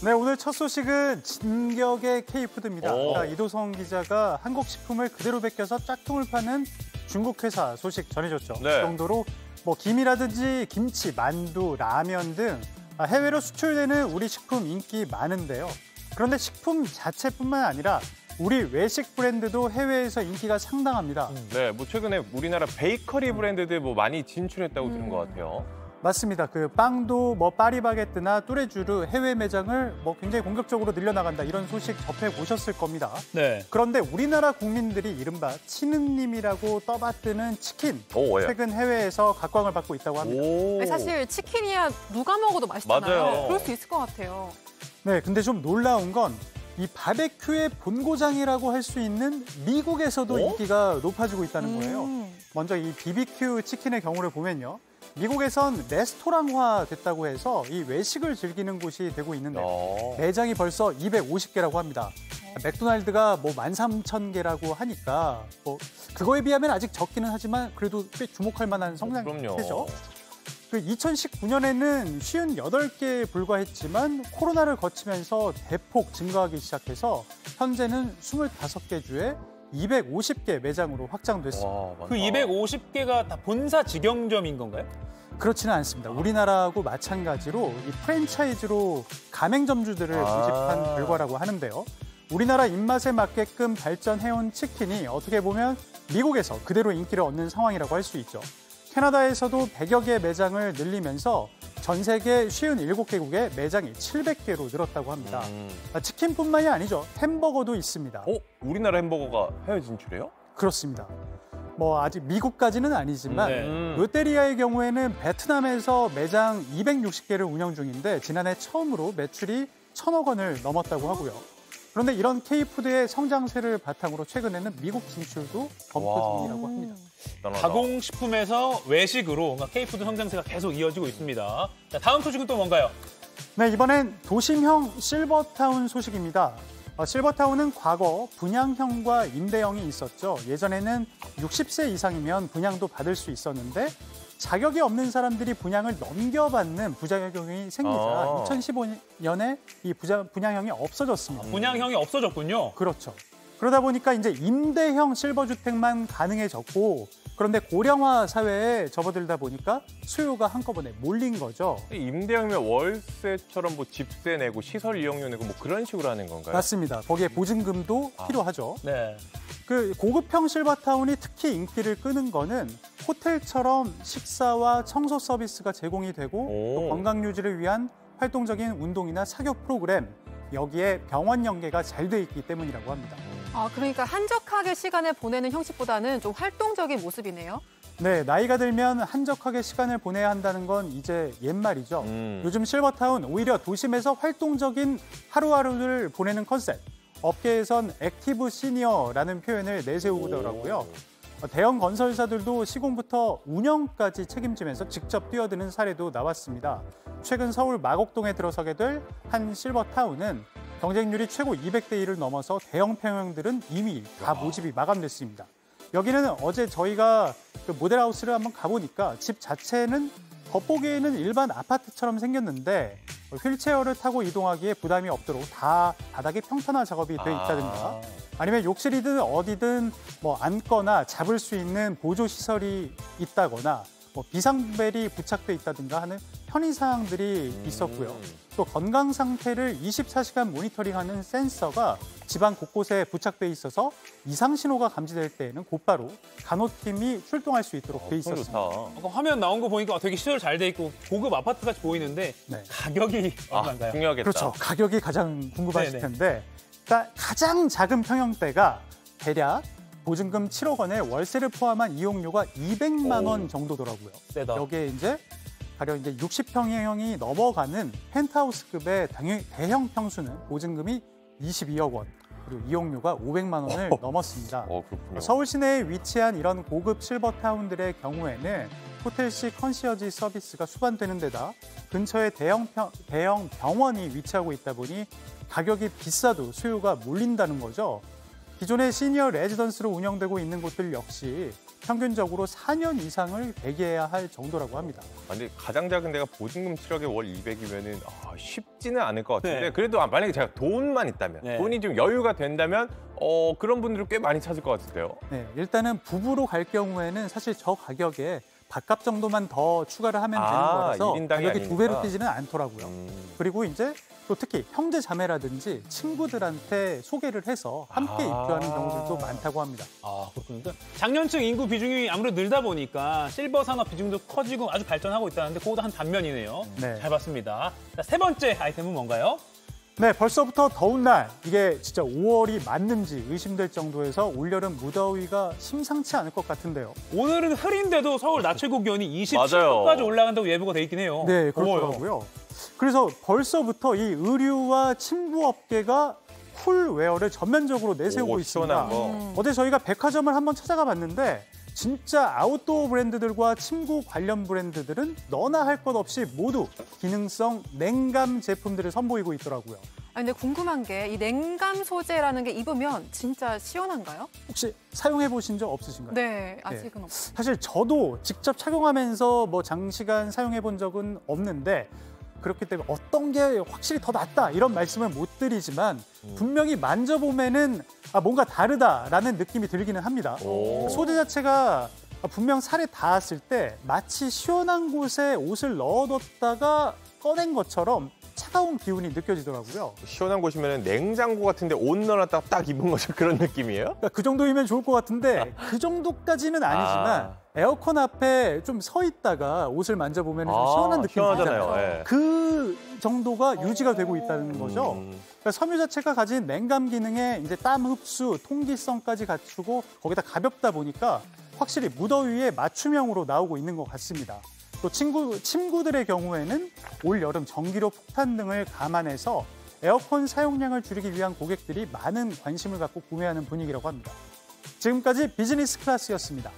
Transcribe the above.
네, 오늘 첫 소식은 진격의 K푸드입니다. 그러니까 이도성 기자가 한국 식품을 그대로 베껴서 짝퉁을 파는 중국 회사 소식 전해줬죠. 네. 그 정도로 뭐 김이라든지 김치, 만두, 라면 등 해외로 수출되는 우리 식품 인기 많은데요. 그런데 식품 자체뿐만 아니라 우리 외식 브랜드도 해외에서 인기가 상당합니다. 네, 뭐 최근에 우리나라 베이커리 브랜드들 뭐 많이 진출했다고 들은 것 같아요. 맞습니다. 그 빵도 뭐 파리바게뜨나 뚜레쥬르 해외 매장을 뭐 굉장히 공격적으로 늘려나간다 이런 소식 접해보셨을 겁니다. 네. 그런데 우리나라 국민들이 이른바 치느님이라고 떠받드는 치킨 예. 최근 해외에서 각광을 받고 있다고 합니다. 사실 치킨이야 누가 먹어도 맛있잖아요. 맞아요. 그럴 수 있을 것 같아요. 네, 근데 좀 놀라운 건 이 바베큐의 본고장이라고 할 수 있는 미국에서도 인기가 높아지고 있다는 거예요. 먼저 이 BBQ 치킨의 경우를 보면요. 미국에선 레스토랑화 됐다고 해서 이 외식을 즐기는 곳이 되고 있는데 매장이 벌써 250개라고 합니다. 맥도날드가 뭐 13,000개라고 하니까 뭐 그거에 비하면 아직 적기는 하지만 그래도 꽤 주목할 만한 성장세죠. 그 2019년에는 58개에 불과했지만 코로나를 거치면서 대폭 증가하기 시작해서 현재는 25개 주에 250개 매장으로 확장됐습니다. 그 250개가 다 본사 직영점인 건가요? 그렇지는 않습니다. 우리나라하고 마찬가지로 이 프랜차이즈로 가맹점주들을 모집한 결과라고 하는데요. 우리나라 입맛에 맞게끔 발전해온 치킨이 어떻게 보면 미국에서 그대로 인기를 얻는 상황이라고 할 수 있죠. 캐나다에서도 100여 개 매장을 늘리면서 전 세계 57개국의 매장이 700개로 늘었다고 합니다. 치킨뿐만이 아니죠. 햄버거도 있습니다. 우리나라 햄버거가 해외 진출해요? 그렇습니다. 뭐 아직 미국까지는 아니지만 네. 롯데리아의 경우에는 베트남에서 매장 260개를 운영 중인데 지난해 처음으로 매출이 1,000억 원을 넘었다고 하고요. 그런데 이런 K푸드의 성장세를 바탕으로 최근에는 미국 진출도 검토 중이라고 합니다. 가공식품에서 외식으로 K푸드 성장세가 계속 이어지고 있습니다. 자, 다음 소식은 또 뭔가요? 네, 이번엔 도심형 실버타운 소식입니다. 실버타운은 과거 분양형과 임대형이 있었죠. 예전에는 60세 이상이면 분양도 받을 수 있었는데 자격이 없는 사람들이 분양을 넘겨받는 부작용이 생기자 2015년에 이 분양형이 없어졌습니다. 분양형이 없어졌군요. 그렇죠. 그러다 보니까 이제 임대형 실버주택만 가능해졌고 그런데 고령화 사회에 접어들다 보니까 수요가 한꺼번에 몰린 거죠. 임대하면 월세처럼 뭐 집세 내고 시설 이용료 내고 뭐 그런 식으로 하는 건가요? 맞습니다. 거기에 보증금도 필요하죠. 네. 그 고급형 실버타운이 특히 인기를 끄는 거는 호텔처럼 식사와 청소 서비스가 제공이 되고 또 건강 유지를 위한 활동적인 운동이나 사교 프로그램, 여기에 병원 연계가 잘 돼 있기 때문이라고 합니다. 그러니까 한적하게 시간을 보내는 형식보다는 좀 활동적인 모습이네요. 네, 나이가 들면 한적하게 시간을 보내야 한다는 건 이제 옛말이죠. 요즘 실버타운 오히려 도심에서 활동적인 하루하루를 보내는 컨셉. 업계에선 액티브 시니어라는 표현을 내세우더라고요. 대형 건설사들도 시공부터 운영까지 책임지면서 직접 뛰어드는 사례도 나왔습니다. 최근 서울 마곡동에 들어서게 될 한 실버타운은 경쟁률이 최고 200대 1을 넘어서 대형 평형들은 이미 다 모집이 마감됐습니다. 여기는 어제 저희가 그 모델하우스를 한번 가보니까 집 자체는 겉보기에는 일반 아파트처럼 생겼는데 휠체어를 타고 이동하기에 부담이 없도록 다 바닥에 평탄화 작업이 돼 있다든가 아니면 욕실이든 어디든 뭐 앉거나 잡을 수 있는 보조 시설이 있다거나 뭐 비상벨이 부착돼 있다든가 하는 편의사항들이 있었고요. 또 건강 상태를 24시간 모니터링하는 센서가 집안 곳곳에 부착돼 있어서 이상 신호가 감지될 때에는 곧바로 간호팀이 출동할 수 있도록 돼 있었습니다. 아까 화면 나온 거 보니까 되게 시설 잘 돼 있고 고급 아파트같이 보이는데 네. 가격이 얼마인가요? 중요하겠다. 그렇죠. 가격이 가장 궁금하실 네네. 텐데 그러니까 가장 작은 평형대가 대략 보증금 7억 원에 월세를 포함한 이용료가 200만 원 정도더라고요. 세다. 여기에 이제 가령 이제 60평형이 넘어가는 펜트하우스급의 대형 평수는 보증금이 22억 원, 그리고 이용료가 500만 원을 넘었습니다. 그렇군요. 서울 시내에 위치한 이런 고급 실버타운들의 경우에는 호텔식 컨시어지 서비스가 수반되는 데다 근처에 대형 병원이 위치하고 있다 보니 가격이 비싸도 수요가 몰린다는 거죠. 기존의 시니어 레지던스로 운영되고 있는 곳들 역시 평균적으로 4년 이상을 대기해야 할 정도라고 합니다. 근데 가장 작은 데가 보증금 7억에 월 200이면은 쉽지는 않을 것 같은데 네. 그래도 만약에 제가 돈만 있다면 네. 돈이 좀 여유가 된다면 그런 분들을 꽤 많이 찾을 것 같은데요. 네, 일단은 부부로 갈 경우에는 사실 저 가격에 밥값 정도만 더 추가를 하면 되는 거라서 일인당이 가격이 두 배로 아니니까. 뛰지는 않더라고요. 그리고 이제 또 특히 형제 자매라든지 친구들한테 소개를 해서 함께 입주하는 경우들도 많다고 합니다. 아, 그렇군요. 그러니까 장년층 인구 비중이 아무래도 늘다 보니까 실버 산업 비중도 커지고 아주 발전하고 있다는데 그것도 한 반면이네요. 네. 잘 봤습니다. 자, 세 번째 아이템은 뭔가요? 네, 벌써부터 더운 날, 이게 진짜 5월이 맞는지 의심될 정도에서 올여름 무더위가 심상치 않을 것 같은데요. 오늘은 흐린데도 서울 낮 최고 기온이 맞아요. 27도까지 올라간다고 예보가 돼 있긴 해요. 네, 더워요. 그렇더라고요. 그래서 벌써부터 이 의류와 침구업계가 쿨웨어를 전면적으로 내세우고 시원한 있습니다. 거. 어제 저희가 백화점을 한번 찾아가 봤는데 진짜 아웃도어 브랜드들과 침구 관련 브랜드들은 너나 할 것 없이 모두 기능성 냉감 제품들을 선보이고 있더라고요. 근데 궁금한 게 이 냉감 소재라는 게 입으면 진짜 시원한가요? 혹시 사용해 보신 적 없으신가요? 네, 아직은 없어요. 사실 저도 직접 착용하면서 뭐 장시간 사용해 본 적은 없는데 그렇기 때문에 어떤 게 확실히 더 낫다 이런 말씀은 못 드리지만 분명히 만져보면은 뭔가 다르다라는 느낌이 들기는 합니다. 오. 소재 자체가 분명 살에 닿았을 때 마치 시원한 곳에 옷을 넣어뒀다가 꺼낸 것처럼 차가운 기운이 느껴지더라고요. 시원한 곳이면 냉장고 같은데 옷 넣어놨다가 딱 입은 거죠. 그런 느낌이에요? 그러니까 그 정도이면 좋을 것 같은데 그 정도까지는 아니지만 에어컨 앞에 좀 서 있다가 옷을 만져보면 좀 시원한 느낌이 시원하잖아요. 들잖아요. 예. 그 정도가 유지가 되고 있다는 거죠. 그러니까 섬유 자체가 가진 냉감 기능에 이제 땀 흡수, 통기성까지 갖추고 거기다 가볍다 보니까 확실히 무더위에 맞춤형으로 나오고 있는 것 같습니다. 또 침구들의 경우에는 올 여름 전기료 폭탄 등을 감안해서 에어컨 사용량을 줄이기 위한 고객들이 많은 관심을 갖고 구매하는 분위기라고 합니다. 지금까지 비즈니스 클래스였습니다.